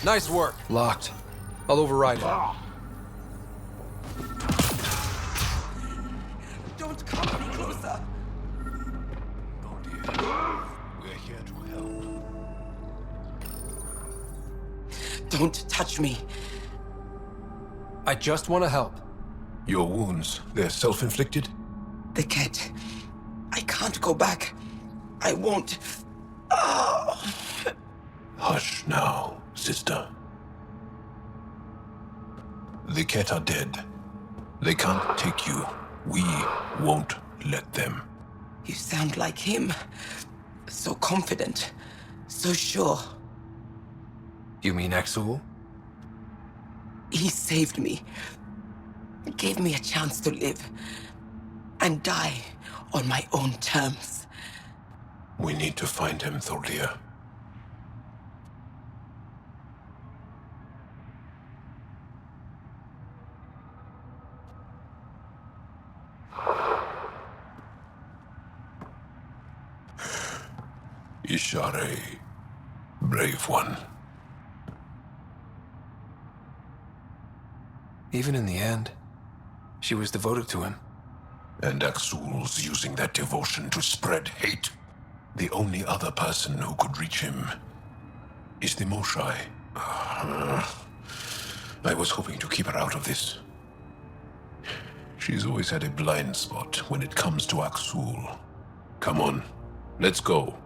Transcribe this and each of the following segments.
Nice work. Locked. I'll override it. Don't come any closer. Oh dear. We're here to help. Don't touch me. I just want to help. Your wounds, they're self-inflicted? The cat. I can't go back. I won't. Oh. Hush now, sister. The cat are dead. They can't take you. We won't let them. You sound like him. So confident. So sure. You mean Akksul? He saved me. Gave me a chance to live. And die on my own terms. We need to find him, Thordia. Ishare, brave one. Even in the end, she was devoted to him. And Akksul's using that devotion to spread hate. The only other person who could reach him is the Moshai. I was hoping to keep her out of this. She's always had a blind spot when it comes to Akksul. Come on, let's go.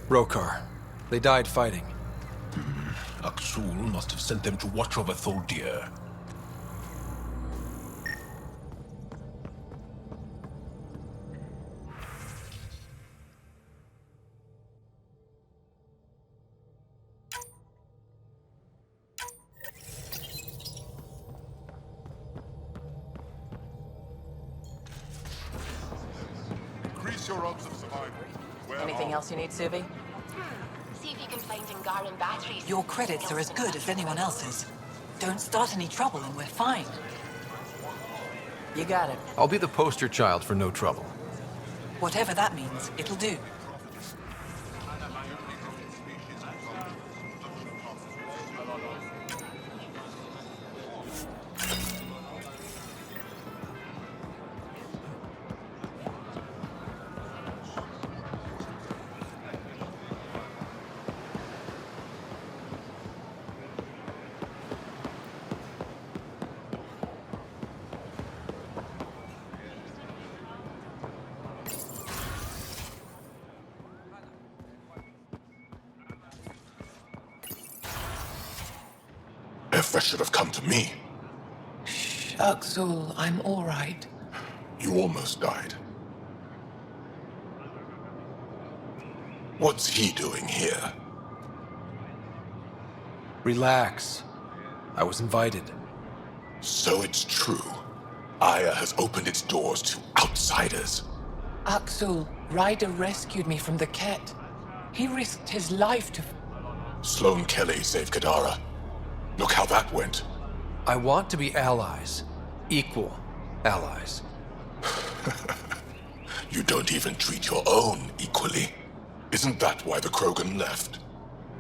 Rokar. They died fighting. Akksul must have sent them to watch over Thordia. Increase your odds of survival. Anything else you need, Suvi? See if you can find Angara and batteries. Your credits are as good as anyone else's. Don't start any trouble and we're fine. You got it. I'll be the poster child for no trouble. Whatever that means, it'll do. That should have come to me. Akksul, I'm all right. You almost died. What's he doing here? Relax. I was invited. So it's true. Aya has opened its doors to outsiders. Akksul, Ryder rescued me from the cat. He risked his life to... Sloane Kelly saved Kadara. Look how that went. I want to be allies. Equal allies. You don't even treat your own equally. Isn't that why the Krogan left?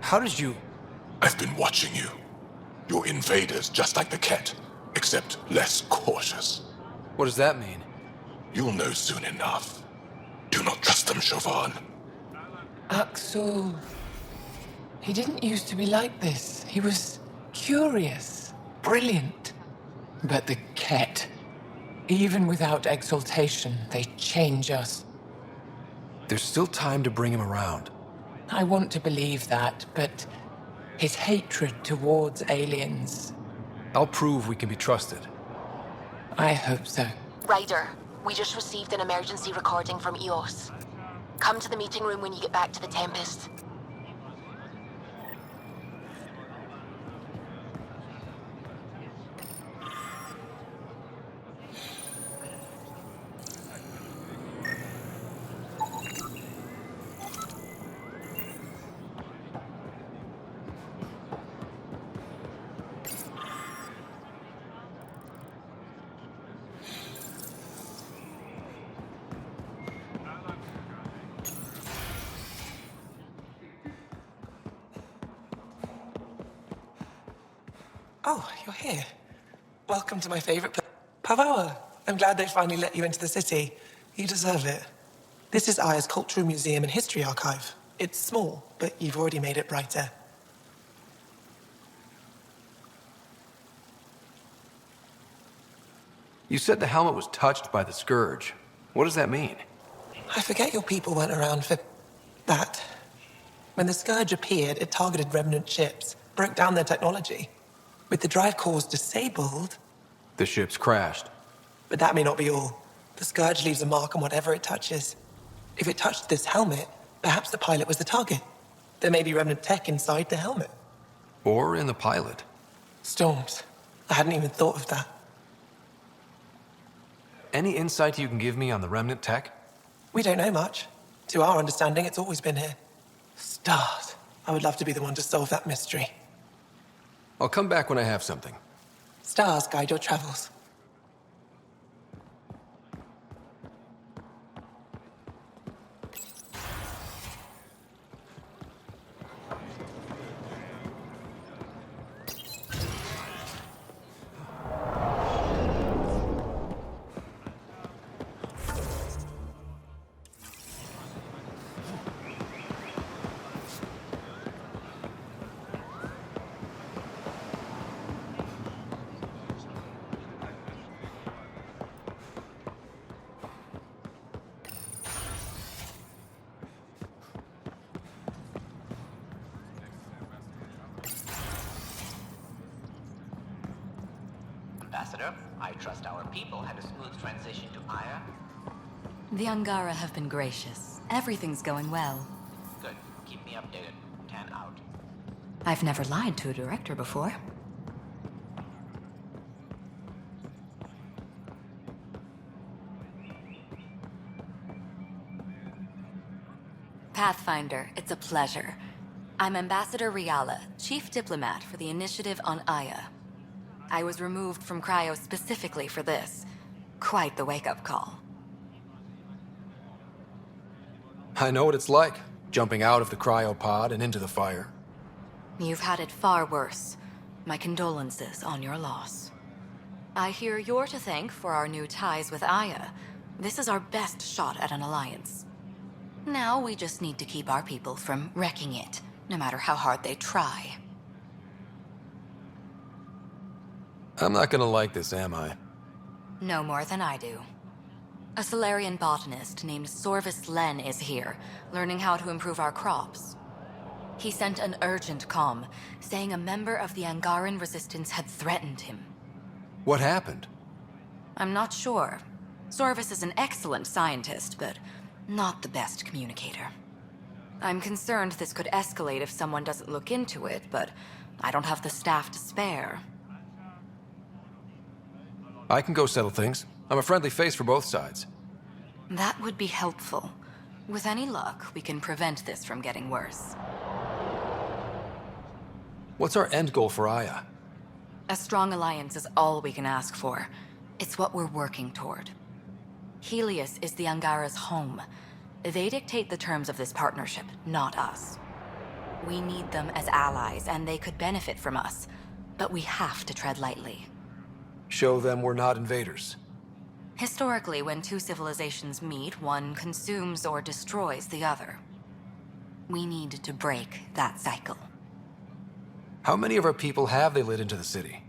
How did you... I've been watching you. You're invaders just like the Ket, except less cautious. What does that mean? You'll know soon enough. Do not trust them, Chauvin. Akksul... He didn't used to be like this. He was curious, brilliant. But the Ket, even without exaltation, they change us. There's still time to bring him around. I want to believe that, but his hatred towards aliens... I'll prove we can be trusted. I hope so. Ryder, we just received an emergency recording from EOS. Come to the meeting room when you get back to the Tempest. Oh, you're here. Welcome to my favorite place. Havarl, I'm glad they finally let you into the city. You deserve it. This is Aya's Cultural Museum and History Archive. It's small, but you've already made it brighter. You said the helmet was touched by the Scourge. What does that mean? I forget your people weren't around for that. When the Scourge appeared, it targeted remnant ships, broke down their technology. With the drive cores disabled... The ships crashed. But that may not be all. The Scourge leaves a mark on whatever it touches. If it touched this helmet, perhaps the pilot was the target. There may be remnant tech inside the helmet. Or in the pilot. Storms. I hadn't even thought of that. Any insight you can give me on the remnant tech? We don't know much. To our understanding, it's always been here. Stars. I would love to be the one to solve that mystery. I'll come back when I have something. Stars guide your travels. Ambassador, I trust our people had a smooth transition to Aya. The Angara have been gracious. Everything's going well. Good. Keep me updated. 10 out. I've never lied to a director before. Pathfinder, it's a pleasure. I'm Ambassador Riala, Chief Diplomat for the Initiative on Aya. I was removed from Cryo specifically for this. Quite the wake-up call. I know what it's like, jumping out of the cryopod and into the fire. You've had it far worse. My condolences on your loss. I hear you're to thank for our new ties with Aya. This is our best shot at an alliance. Now we just need to keep our people from wrecking it, no matter how hard they try. I'm not gonna like this, am I? No more than I do. A Solarian botanist named Sorvis Len is here, learning how to improve our crops. He sent an urgent comm, saying a member of the Angaran resistance had threatened him. What happened? I'm not sure. Sorvis is an excellent scientist, but not the best communicator. I'm concerned this could escalate if someone doesn't look into it, but I don't have the staff to spare. I can go settle things. I'm a friendly face for both sides. That would be helpful. With any luck, we can prevent this from getting worse. What's our end goal for Aya? A strong alliance is all we can ask for. It's what we're working toward. Helios is the Angara's home. They dictate the terms of this partnership, not us. We need them as allies, and they could benefit from us. But we have to tread lightly. Show them we're not invaders. Historically, when two civilizations meet, one consumes or destroys the other. We need to break that cycle. How many of our people have they let into the city?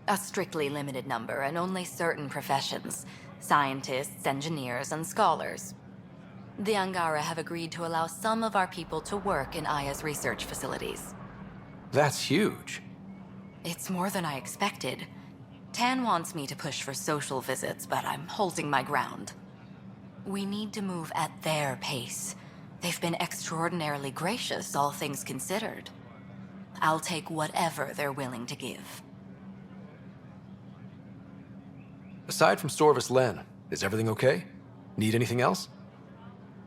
A strictly limited number, and only certain professions. Scientists, engineers, and scholars. The Angara have agreed to allow some of our people to work in Aya's research facilities. That's huge. It's more than I expected. Tan wants me to push for social visits, but I'm holding my ground. We need to move at their pace. They've been extraordinarily gracious, all things considered. I'll take whatever they're willing to give. Aside from Storvis Len, is everything okay? Need anything else?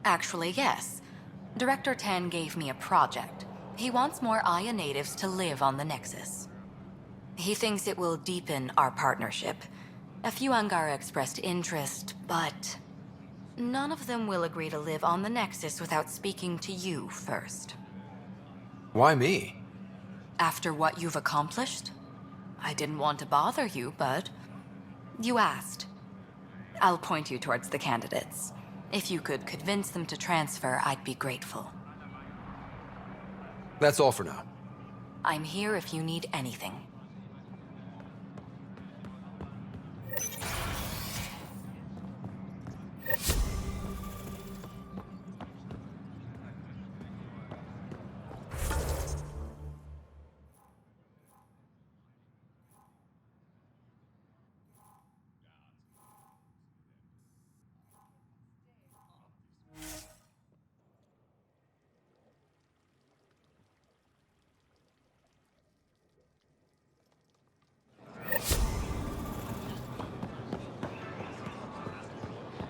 Actually, yes. Director Tan gave me a project. He wants more Aya natives to live on the Nexus. He thinks it will deepen our partnership. A few Angara expressed interest, but none of them will agree to live on the Nexus without speaking to you first. Why me? After what you've accomplished? I didn't want to bother you, but you asked. I'll point you towards the candidates. If you could convince them to transfer, I'd be grateful. That's all for now. I'm here if you need anything.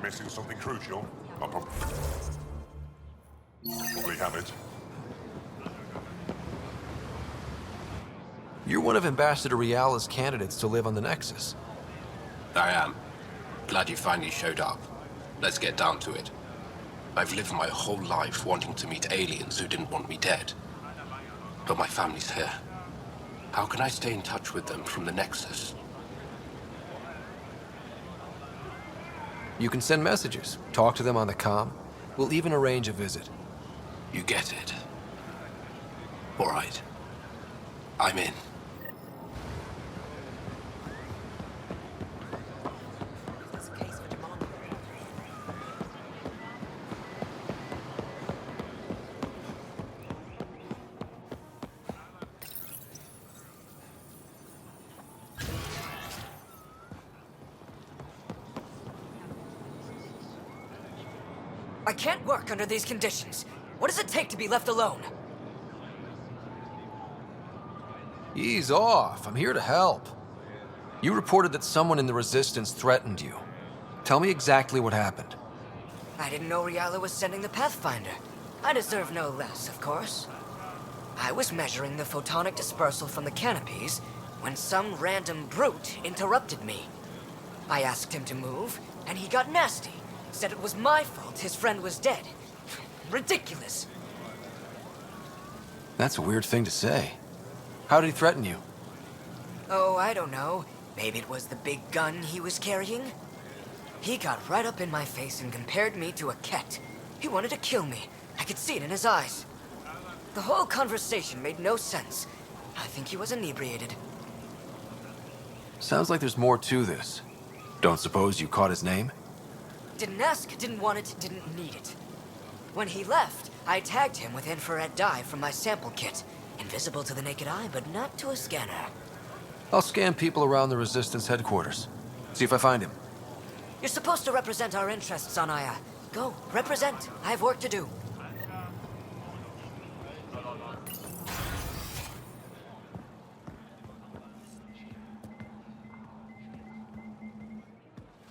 Missing something crucial? I'll probably have it. You're one of Ambassador Riala's candidates to live on the Nexus. I am. Glad you finally showed up. Let's get down to it. I've lived my whole life wanting to meet aliens who didn't want me dead. But my family's here. How can I stay in touch with them from the Nexus? You can send messages, talk to them on the comm. We'll even arrange a visit. You get it. All right. I'm in. I can't work under these conditions. What does it take to be left alone? Ease off. I'm here to help. You reported that someone in the Resistance threatened you. Tell me exactly what happened. I didn't know Riala was sending the Pathfinder. I deserve no less, of course. I was measuring the photonic dispersal from the canopies when some random brute interrupted me. I asked him to move, and he got nasty. Said it was my fault his friend was dead. Ridiculous. That's a weird thing to say. How did he threaten you? Oh, I don't know. Maybe it was the big gun he was carrying? He got right up in my face and compared me to a cat. He wanted to kill me. I could see it in his eyes. The whole conversation made no sense. I think he was inebriated. Sounds like there's more to this. Don't suppose you caught his name? Didn't ask, didn't want it, didn't need it. When he left, I tagged him with infrared dye from my sample kit. Invisible to the naked eye, but not to a scanner. I'll scan people around the Resistance headquarters. See if I find him. You're supposed to represent our interests on Aya. Go, represent. I have work to do.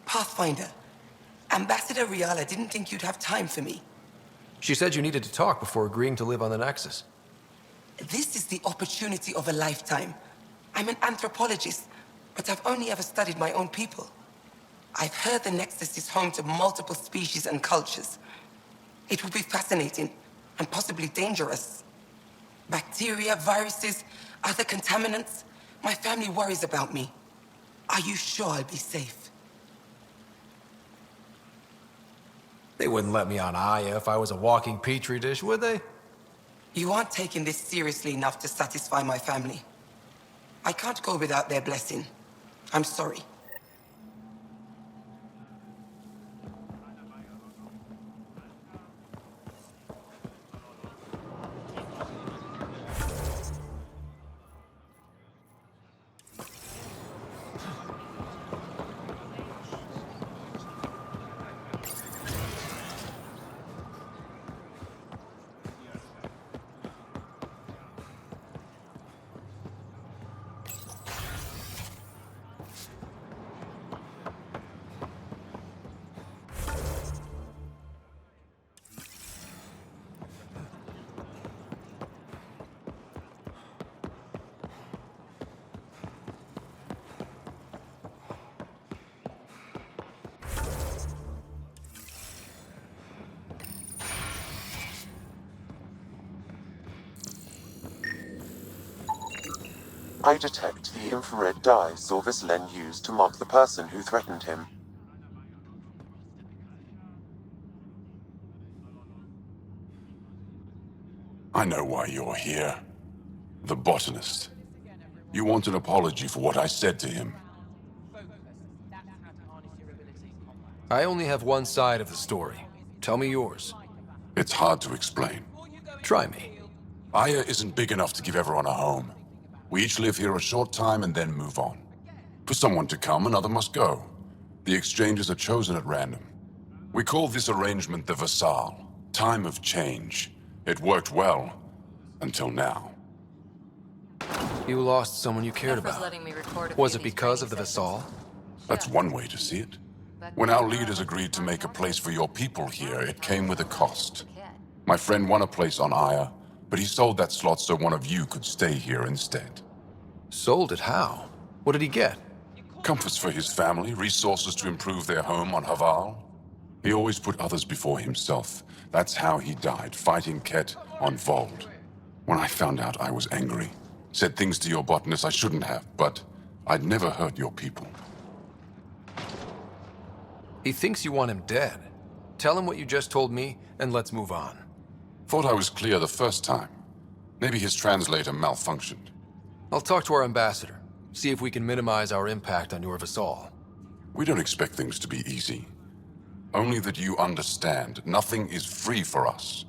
Pathfinder, Ambassador Riala didn't think you'd have time for me. She said you needed to talk before agreeing to live on the Nexus. This is the opportunity of a lifetime. I'm an anthropologist, but I've only ever studied my own people. I've heard the Nexus is home to multiple species and cultures. It will be fascinating and possibly dangerous. Bacteria, viruses, other contaminants. My family worries about me. Are you sure I'll be safe? They wouldn't let me on Aya if I was a walking petri dish, would they? You aren't taking this seriously enough to satisfy my family. I can't go without their blessing. I'm sorry. I detect the infrared dye Sorvis Len used to mark the person who threatened him. I know why you're here. The botanist. You want an apology for what I said to him. I only have one side of the story. Tell me yours. It's hard to explain. Try me. Aya isn't big enough to give everyone a home. We each live here a short time and then move on. For someone to come, another must go. The exchanges are chosen at random. We call this arrangement the Vassal. Time of change. It worked well. Until now. You lost someone you cared about. Was it because of the Vassal? That's one way to see it. When our leaders agreed to make a place for your people here, it came with a cost. My friend won a place on Aya, but he sold that slot so one of you could stay here instead. Sold it how? What did he get? Comforts for his family, resources to improve their home on Havarl. He always put others before himself. That's how he died, fighting Ket on Vold. When I found out, I was angry. Said things to your botanist I shouldn't have, but I'd never hurt your people. He thinks you want him dead. Tell him what you just told me, and let's move on. Thought I was clear the first time. Maybe his translator malfunctioned. I'll talk to our ambassador. See if we can minimize our impact on your Vassal. We don't expect things to be easy. Only that you understand, nothing is free for us.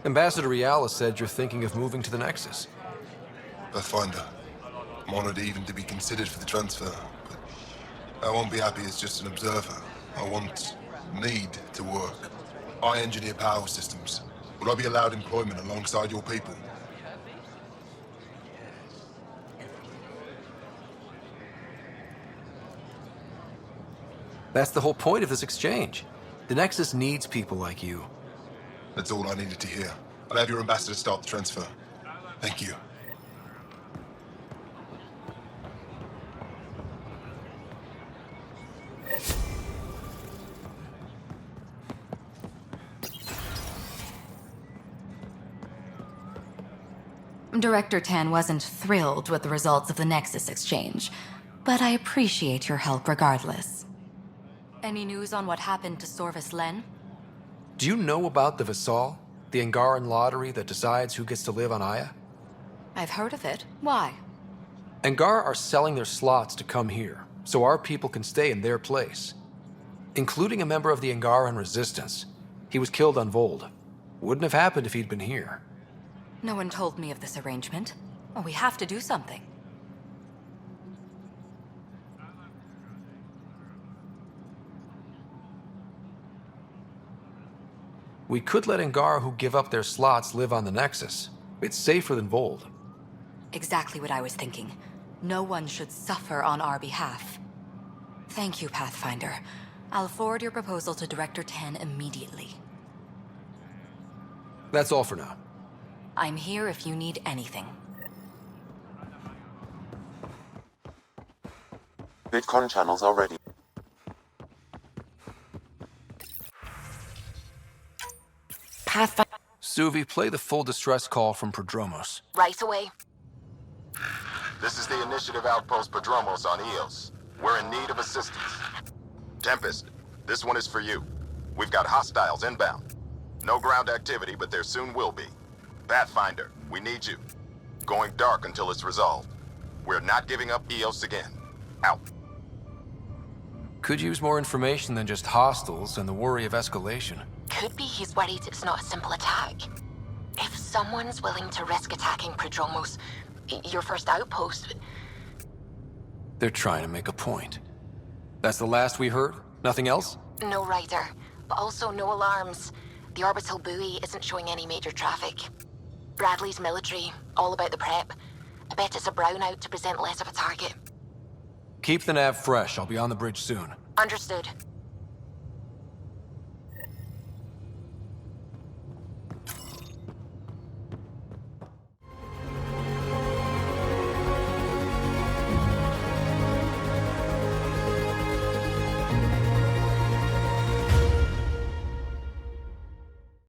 Ambassador Riala said you're thinking of moving to the Nexus. Pathfinder. I'm honored even to be considered for the transfer, but I won't be happy as just an observer. I need to work. I engineer power systems. Will I be allowed employment alongside your people? That's the whole point of this exchange. The Nexus needs people like you. That's all I needed to hear. I'll have your ambassador start the transfer. Thank you. Director Tan wasn't thrilled with the results of the Nexus exchange, but I appreciate your help regardless. Any news on what happened to Sorvis Len? Do you know about the Vassal? The Angaran lottery that decides who gets to live on Aya? I've heard of it. Why? Angara are selling their slots to come here, so our people can stay in their place. Including a member of the Angaran resistance. He was killed on Vold. Wouldn't have happened if he'd been here. No one told me of this arrangement. Well, we have to do something. We could let Angara who give up their slots live on the Nexus. It's safer than Vold. Exactly what I was thinking. No one should suffer on our behalf. Thank you, Pathfinder. I'll forward your proposal to Director Tan immediately. That's all for now. I'm here if you need anything. VidCon channels are ready. Pathfinder. Suvi, play the full distress call from Prodromos. Right away. This is the Initiative Outpost Prodromos on Eos. We're in need of assistance. Tempest, this one is for you. We've got hostiles inbound. No ground activity, but there soon will be. Pathfinder, we need you. Going dark until it's resolved. We're not giving up EOS again. Out. Could use more information than just hostiles and the worry of escalation. Could be he's worried it's not a simple attack. If someone's willing to risk attacking Prodromos, your first outpost... They're trying to make a point. That's the last we heard? Nothing else? No rider, but also no alarms. The orbital buoy isn't showing any major traffic. Bradley's military, all about the prep. I bet it's a brownout to present less of a target. Keep the nav fresh. I'll be on the bridge soon. Understood.